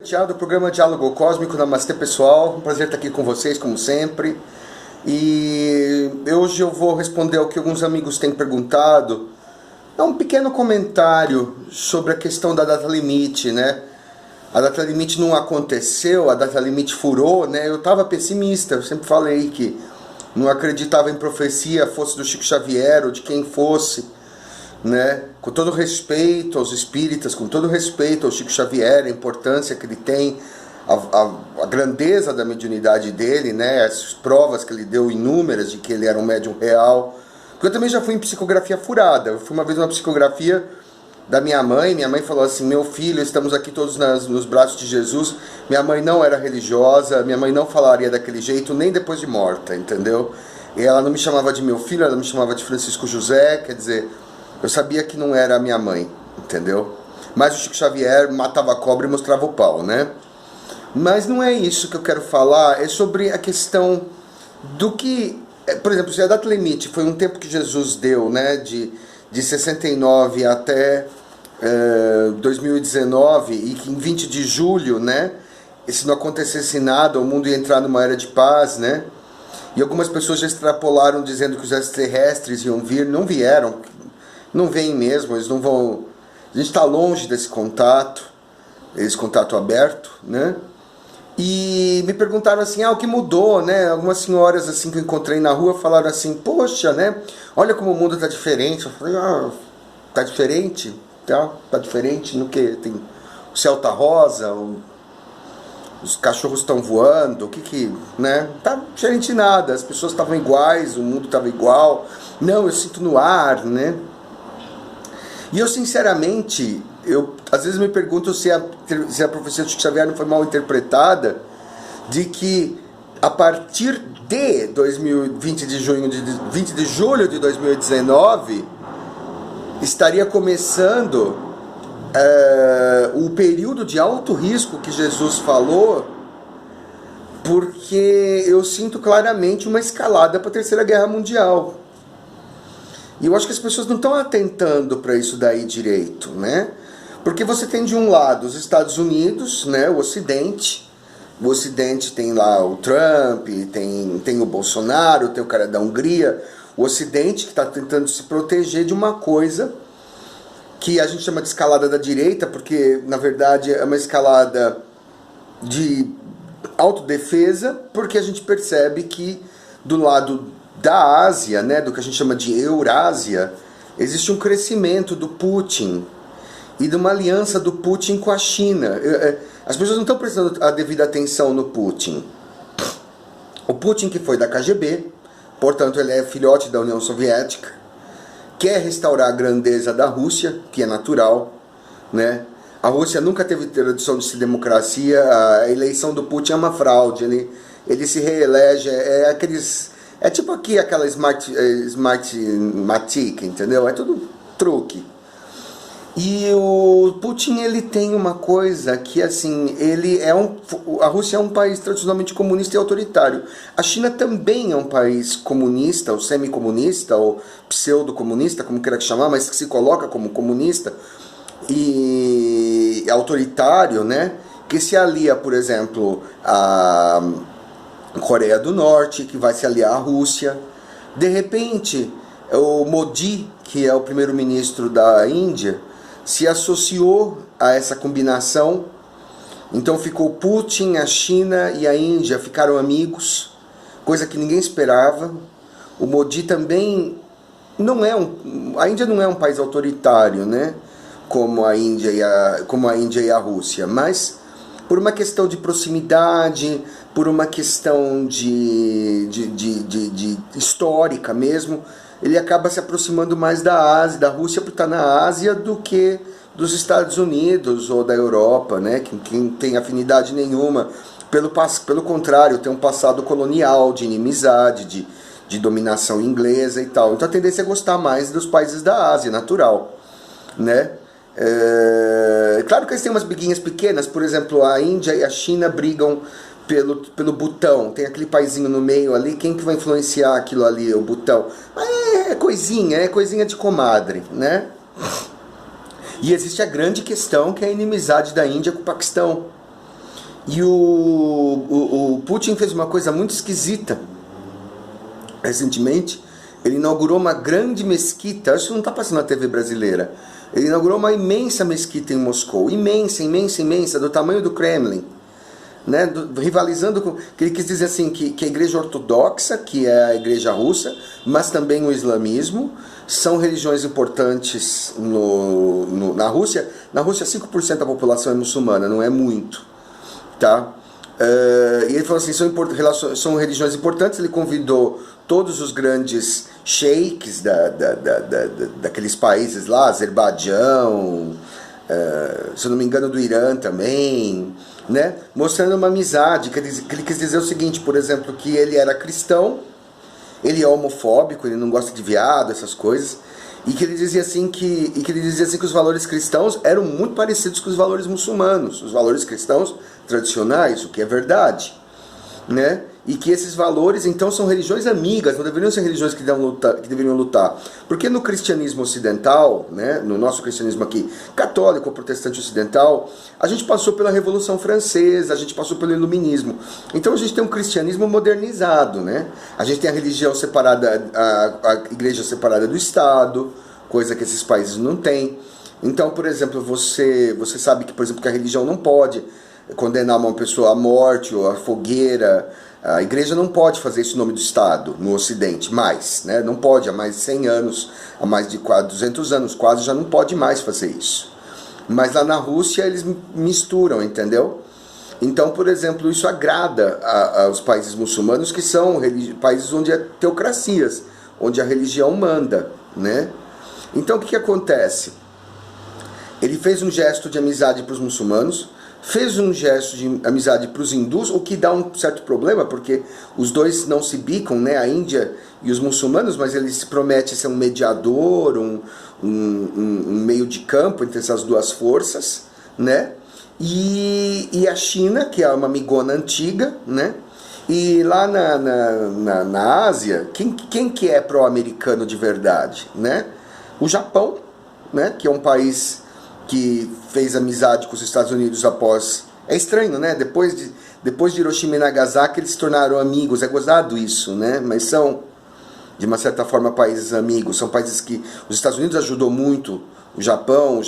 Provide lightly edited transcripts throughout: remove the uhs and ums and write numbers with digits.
Do programa Diálogo Cósmico. Namastê, pessoal, um prazer estar aqui com vocês, como sempre. E hoje eu vou responder ao que alguns amigos têm perguntado. É um pequeno comentário sobre a questão da data limite, né? A data limite não aconteceu, a data limite furou, né? Eu estava pessimista, eu sempre falei que não acreditava em profecia, fosse do Chico Xavier ou de quem fosse, né? Com todo respeito aos espíritas, com todo respeito ao Chico Xavier, a importância que ele tem, a grandeza da mediunidade dele, né? As provas que ele deu inúmeras de que ele era um médium real. Porque eu também já fui em psicografia furada. Eu fui uma vez numa psicografia da minha mãe falou assim: meu filho, estamos aqui todos nos braços de Jesus. Minha mãe não era religiosa, minha mãe não falaria daquele jeito nem depois de morta, entendeu? E ela não me chamava de meu filho, ela me chamava de Francisco José, quer dizer, eu sabia que não era a minha mãe, entendeu? Mas o Chico Xavier matava a cobra e mostrava o pau, né? Mas não é isso que eu quero falar, é sobre a questão do que, por exemplo, se a data limite foi um tempo que Jesus deu, né, de 69 até 2019, e que em 20 de julho, né, e se não acontecesse nada, o mundo ia entrar numa era de paz, né? E algumas pessoas já extrapolaram dizendo que os extraterrestres iam vir, não vieram, não vêm mesmo, eles não vão. A gente está longe desse contato aberto, né? E me perguntaram assim, o que mudou, né? Algumas senhoras assim que eu encontrei na rua falaram assim, poxa, né? Olha como o mundo está diferente. Eu falei, tá diferente? Tá diferente no que? Tem, o céu tá rosa, os cachorros estão voando, o que, né? Tá diferente nada, as pessoas estavam iguais, o mundo estava igual. Não, eu sinto no ar, né? E eu, sinceramente, às vezes me pergunto se a profecia de Chico Xavier não foi mal interpretada, de que a partir de 20 de julho de 2019 estaria começando o período de alto risco que Jesus falou, porque eu sinto claramente uma escalada para a Terceira Guerra Mundial. E eu acho que as pessoas não estão atentando para isso daí direito, né? Porque você tem de um lado os Estados Unidos, né, o Ocidente. O Ocidente tem lá o Trump, tem o Bolsonaro, tem o cara da Hungria. O Ocidente que está tentando se proteger de uma coisa que a gente chama de escalada da direita, porque na verdade é uma escalada de autodefesa, porque a gente percebe que do lado da Ásia, né, do que a gente chama de Eurásia, existe um crescimento do Putin e de uma aliança do Putin com a China. As pessoas não estão prestando a devida atenção no Putin. O Putin, que foi da KGB, portanto ele é filhote da União Soviética, quer restaurar a grandeza da Rússia, que é natural, né? A Rússia nunca teve tradição de ser democracia, a eleição do Putin é uma fraude, ele se reelege, é tipo aqui aquela Smartmatic, entendeu? É tudo truque. E o Putin, ele tem uma coisa que, assim, a Rússia é um país tradicionalmente comunista e autoritário. A China também é um país comunista, ou semi-comunista, ou pseudo-comunista, como queira chamar, mas que se coloca como comunista e autoritário, né? Que se alia, por exemplo, a Coreia do Norte, que vai se aliar à Rússia. De repente, o Modi, que é o primeiro-ministro da Índia, se associou a essa combinação. Então ficou Putin, a China e a Índia ficaram amigos, coisa que ninguém esperava. O Modi também a Índia não é um país autoritário, né? Como a Índia e a Rússia, mas por uma questão de proximidade, por uma questão de histórica mesmo, ele acaba se aproximando mais da Ásia, da Rússia por estar na Ásia, do que dos Estados Unidos ou da Europa, né? Que não tem afinidade nenhuma. Pelo contrário, tem um passado colonial, de inimizade, de dominação inglesa e tal. Então a tendência é gostar mais dos países da Ásia, natural, né? Claro que eles têm umas briguinhas pequenas, por exemplo, a Índia e a China brigam pelo Butão, tem aquele paizinho no meio ali, quem que vai influenciar aquilo ali, o Butão? É coisinha de comadre, né? E existe a grande questão, que é a inimizade da Índia com o Paquistão. E o Putin fez uma coisa muito esquisita recentemente. Ele inaugurou uma grande mesquita, acho que não está passando na TV brasileira. Ele inaugurou uma imensa mesquita em Moscou, imensa, imensa, imensa, do tamanho do Kremlin, né? Rivalizando com... que ele quis dizer assim, que a igreja ortodoxa, que é a igreja russa, mas também o islamismo, são religiões importantes na Rússia. Na Rússia, 5% da população é muçulmana, não é muito, tá? E ele falou assim, são religiões importantes. Ele convidou todos os grandes sheiks daqueles países lá, Azerbaijão, se eu não me engano do Irã também, né? Mostrando uma amizade, que ele quis dizer o seguinte, por exemplo, que ele era cristão, ele é homofóbico, ele não gosta de viado, essas coisas, e que ele dizia assim que os valores cristãos eram muito parecidos com os valores muçulmanos, os valores cristãos tradicionais, o que é verdade, né? E que esses valores então são religiões amigas, não deveriam ser religiões que deveriam lutar, porque no cristianismo ocidental, né, no nosso cristianismo aqui, católico ou protestante ocidental, a gente passou pela Revolução Francesa, a gente passou pelo Iluminismo, então a gente tem um cristianismo modernizado, né? A gente tem a religião separada, a igreja separada do Estado, coisa que esses países não têm. Então, por exemplo, você sabe que, por exemplo, que a religião não pode condenar uma pessoa à morte ou à fogueira. A igreja não pode fazer isso em nome do Estado no Ocidente, mais, né? Não pode, há mais de 100 anos, há mais de 200 anos quase, já não pode mais fazer isso. Mas lá na Rússia eles misturam, entendeu? Então, por exemplo, isso agrada aos países muçulmanos, que são países onde há teocracias, onde a religião manda, né? Então o que acontece? Ele fez um gesto de amizade para os muçulmanos, fez um gesto de amizade para os hindus, o que dá um certo problema, porque os dois não se bicam, né? A Índia e os muçulmanos, mas ele se promete ser um mediador, um meio de campo entre essas duas forças, né? E a China, que é uma amigona antiga, né? E lá na Ásia, quem que é pró-americano de verdade, né? O Japão, né? Que é um país que fez amizade com os Estados Unidos após... É estranho, né? Depois de Hiroshima e Nagasaki, eles se tornaram amigos. É gozado isso, né? Mas são, de uma certa forma, países amigos. São países que os Estados Unidos ajudou muito o Japão,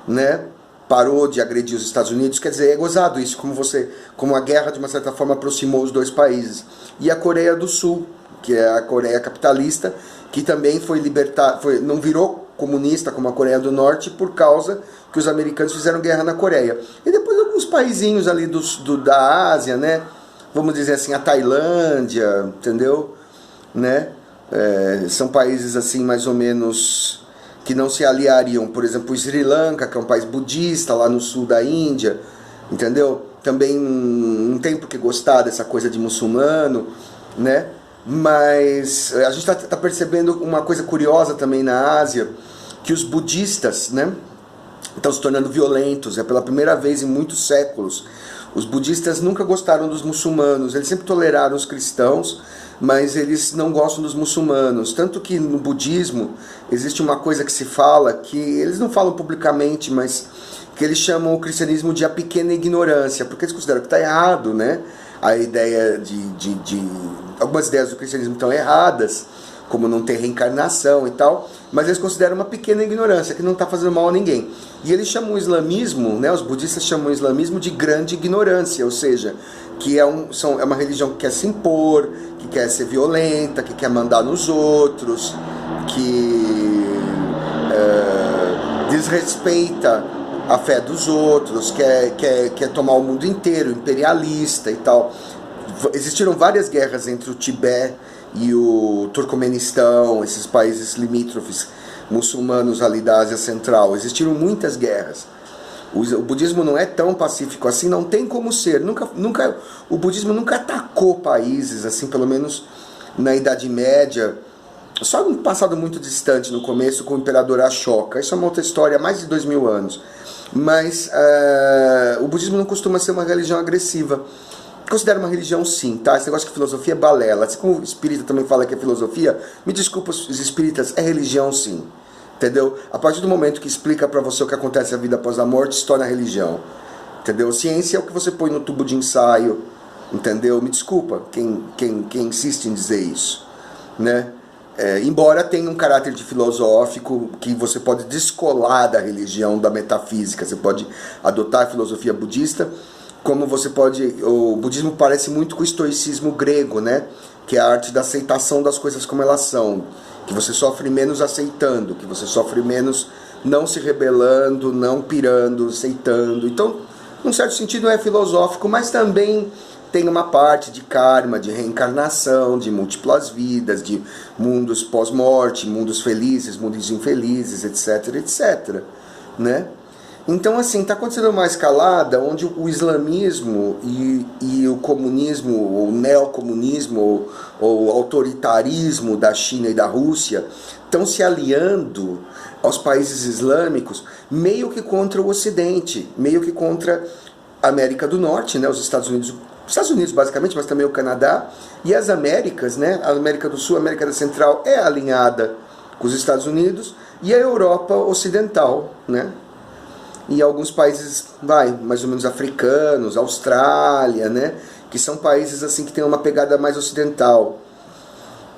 né? Parou de agredir os Estados Unidos. Quer dizer, é gozado isso, como a guerra, de uma certa forma, aproximou os dois países. E a Coreia do Sul, que é a Coreia capitalista, que também foi libertada, não virou comunista como a Coreia do Norte por causa que os americanos fizeram guerra na Coreia. E depois alguns paizinhos ali da Ásia, né? Vamos dizer assim, a Tailândia, entendeu? Né? São países assim mais ou menos que não se aliariam. Por exemplo, o Sri Lanka, que é um país budista lá no sul da Índia, entendeu? Também não tem por que gostar dessa coisa de muçulmano, né? Mas a gente está percebendo uma coisa curiosa também na Ásia, que os budistas, né, estão se tornando violentos. É pela primeira vez em muitos séculos. Os budistas nunca gostaram dos muçulmanos, eles sempre toleraram os cristãos, mas eles não gostam dos muçulmanos. Tanto que no budismo existe uma coisa que se fala, que eles não falam publicamente, mas que eles chamam o cristianismo de a pequena ignorância, porque eles consideram que está errado, né? A ideia algumas ideias do cristianismo estão erradas, como não ter reencarnação e tal, mas eles consideram uma pequena ignorância, que não está fazendo mal a ninguém. E eles chamam o islamismo, né, os budistas chamam o islamismo de grande ignorância, ou seja, que é uma religião que quer se impor, que quer ser violenta, que quer mandar nos outros, que desrespeita a fé dos outros, quer tomar o mundo inteiro, imperialista e tal. Existiram várias guerras entre o Tibete e o Turcomenistão, esses países limítrofes muçulmanos ali da Ásia Central. Existiram muitas guerras. O budismo não é tão pacífico assim, não tem como ser. O budismo nunca atacou países, assim, pelo menos na Idade Média. Só um passado muito distante, no começo, com o imperador Ashoka. Isso é uma outra história, há mais de 2000 anos. Mas o budismo não costuma ser uma religião agressiva. Considero uma religião sim, tá? Esse negócio que filosofia é balela. Assim como o espírita também fala que é filosofia, me desculpa os espíritas, é religião sim. Entendeu? A partir do momento que explica pra você o que acontece na vida após a morte, se torna religião. entendeu? Ciência é o que você põe no tubo de ensaio, entendeu? Me desculpa quem insiste em dizer isso, né? Embora tenha um caráter de filosófico que você pode descolar da religião, da metafísica, você pode adotar a filosofia budista, como você pode... O budismo parece muito com o estoicismo grego, né? Que é a arte da aceitação das coisas como elas são, que você sofre menos aceitando, que você sofre menos não se rebelando, não pirando, aceitando. Então, num certo sentido é filosófico, mas também tem uma parte de karma, de reencarnação, de múltiplas vidas, de mundos pós-morte, mundos felizes, mundos infelizes, etc, etc, né? Então, assim, está acontecendo uma escalada onde o islamismo e o comunismo, ou o neocomunismo, ou o autoritarismo da China e da Rússia estão se aliando aos países islâmicos meio que contra o Ocidente, meio que contra a América do Norte, né, os Estados Unidos basicamente, mas também o Canadá, e as Américas, né, a América do Sul, a América Central é alinhada com os Estados Unidos, e a Europa Ocidental, né, e alguns países, mais ou menos africanos, Austrália, né, que são países assim que têm uma pegada mais ocidental,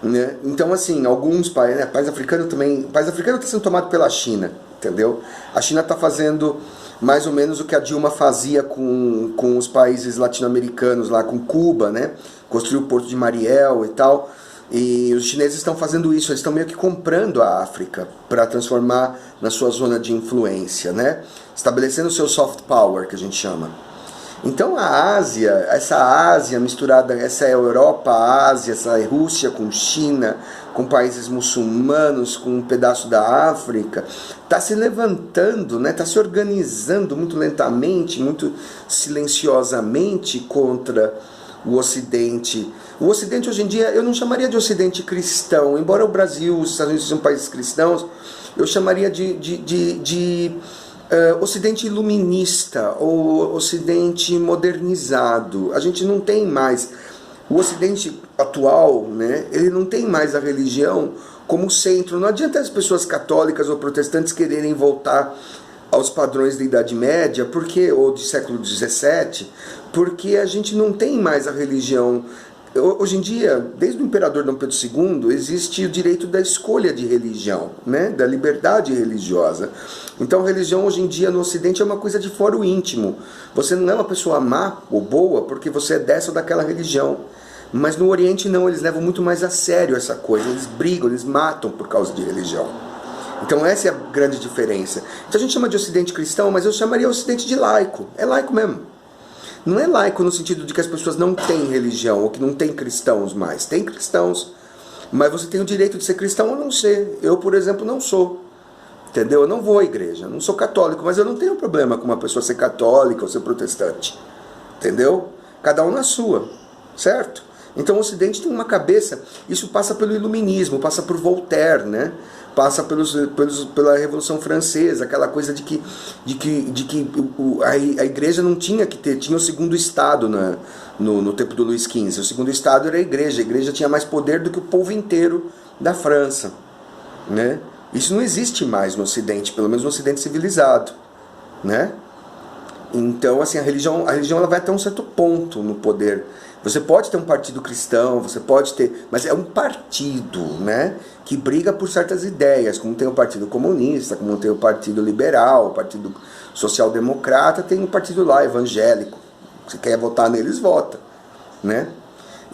né? Então, assim, alguns países, né, país africano também, o país africano está sendo tomado pela China, entendeu? A China está fazendo mais ou menos o que a Dilma fazia com os países latino-americanos, lá com Cuba, né? Construiu o Porto de Mariel e tal. E os chineses estão fazendo isso, eles estão meio que comprando a África para transformar na sua zona de influência, né? Estabelecendo o seu soft power, que a gente chama. Então a Ásia, essa Ásia misturada, essa Europa, Ásia, essa Rússia com China, com países muçulmanos, com um pedaço da África, está se levantando, né? Está se organizando muito lentamente, muito silenciosamente contra o Ocidente. O Ocidente hoje em dia, eu não chamaria de Ocidente cristão, embora o Brasil, os Estados Unidos sejam países cristãos, eu chamaria de Ocidente iluminista ou Ocidente modernizado. A gente não tem mais, o Ocidente atual, né, ele não tem mais a religião como centro. Não adianta as pessoas católicas ou protestantes quererem voltar aos padrões da Idade Média, ou do século XVII, porque a gente não tem mais a religião. Hoje em dia, desde o imperador Dom Pedro II, existe o direito da escolha de religião, né? Da liberdade religiosa. Então a religião hoje em dia no Ocidente é uma coisa de fora o íntimo. Você não é uma pessoa má ou boa porque você é dessa ou daquela religião. Mas no Oriente não, eles levam muito mais a sério essa coisa. Eles brigam, eles matam por causa de religião. Então essa é a grande diferença. Então a gente chama de Ocidente cristão, mas eu chamaria Ocidente de laico. É laico mesmo. Não é laico no sentido de que as pessoas não têm religião, ou que não tem cristãos mais. Tem cristãos, mas você tem o direito de ser cristão ou não ser. Eu, por exemplo, não sou. Entendeu? Eu não vou à igreja, não sou católico, mas eu não tenho problema com uma pessoa ser católica ou ser protestante. Entendeu? Cada um na sua, certo? Então o Ocidente tem uma cabeça, isso passa pelo iluminismo, passa por Voltaire, né? Passa pela Revolução Francesa, aquela coisa de que a igreja não tinha que ter, tinha o segundo Estado no tempo do Luís XV. O segundo Estado era a igreja tinha mais poder do que o povo inteiro da França, né? Isso não existe mais no Ocidente, pelo menos no Ocidente civilizado, né? Então, assim, a religião ela vai até um certo ponto no poder. Você pode ter um partido cristão, você pode ter, mas é um partido, né, que briga por certas ideias, como tem o Partido Comunista, como tem o Partido Liberal, o Partido Social Democrata, tem um partido lá evangélico. Se quer votar neles, vota, né?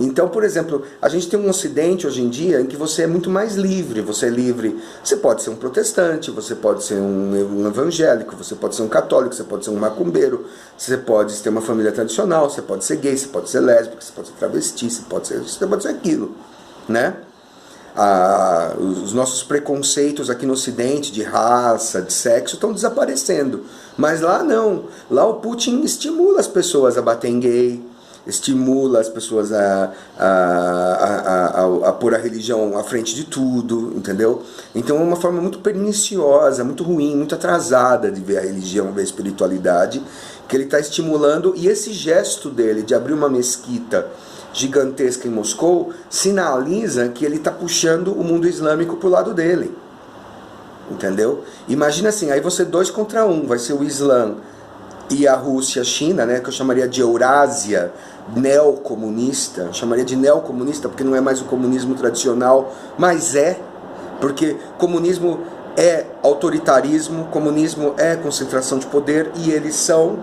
Então, por exemplo, a gente tem um Ocidente hoje em dia em que você é muito mais livre. Você é livre, você pode ser um protestante, você pode ser um evangélico, você pode ser um católico, você pode ser um macumbeiro, você pode ter uma família tradicional, você pode ser gay, você pode ser lésbico, você pode ser travesti, você pode ser isso, você pode ser aquilo, né? Os nossos preconceitos aqui no Ocidente de raça, de sexo estão desaparecendo, mas lá não. Lá o Putin estimula as pessoas a bater em gay, estimula as pessoas a pôr a religião à frente de tudo, entendeu? Então é uma forma muito perniciosa, muito ruim, muito atrasada de ver a religião, ver a espiritualidade, que ele está estimulando, e esse gesto dele de abrir uma mesquita gigantesca em Moscou sinaliza que ele está puxando o mundo islâmico para o lado dele, entendeu? Imagina assim, aí você 2 contra 1, vai ser o Islã e a Rússia, a China, né, que eu chamaria de Eurásia neocomunista, eu chamaria de neocomunista porque não é mais o comunismo tradicional, mas porque comunismo é autoritarismo, comunismo é concentração de poder, e eles são,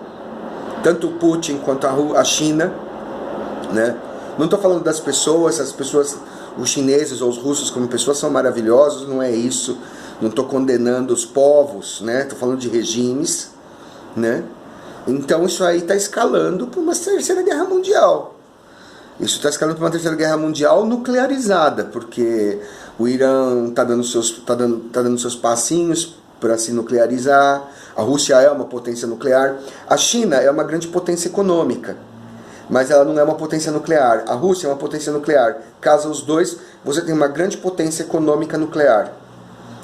tanto o Putin quanto a China, né? Não estou falando das pessoas, as pessoas, os chineses ou os russos como pessoas são maravilhosos, não é isso. Não estou condenando os povos, né? Estou falando de regimes, né? Então isso aí está escalando para uma terceira guerra mundial. Isso está escalando para uma terceira guerra mundial nuclearizada, porque o Irã está dando seus passinhos para se nuclearizar. A Rússia é uma potência nuclear. A China é uma grande potência econômica, mas ela não é uma potência nuclear. A Rússia é uma potência nuclear. Casa os dois, você tem uma grande potência econômica nuclear,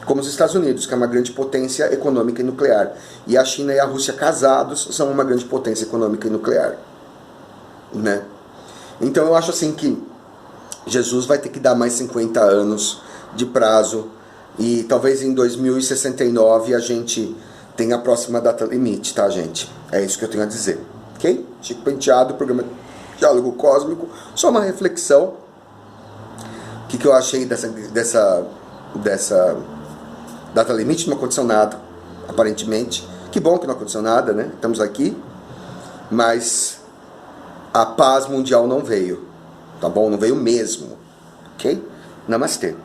como os Estados Unidos, que é uma grande potência econômica e nuclear. E a China e a Rússia casados são uma grande potência econômica e nuclear, né? Então eu acho assim que Jesus vai ter que dar mais 50 anos de prazo, e talvez em 2069 a gente tenha a próxima data limite, tá, gente? É isso que eu tenho a dizer, ok? Chico Penteado, programa Diálogo Cósmico, só uma reflexão. O que eu achei dessa data limite? Não aconteceu nada, aparentemente. Que bom que não aconteceu nada, né? Estamos aqui, mas a paz mundial não veio, tá bom? Não veio mesmo, ok? Namastê.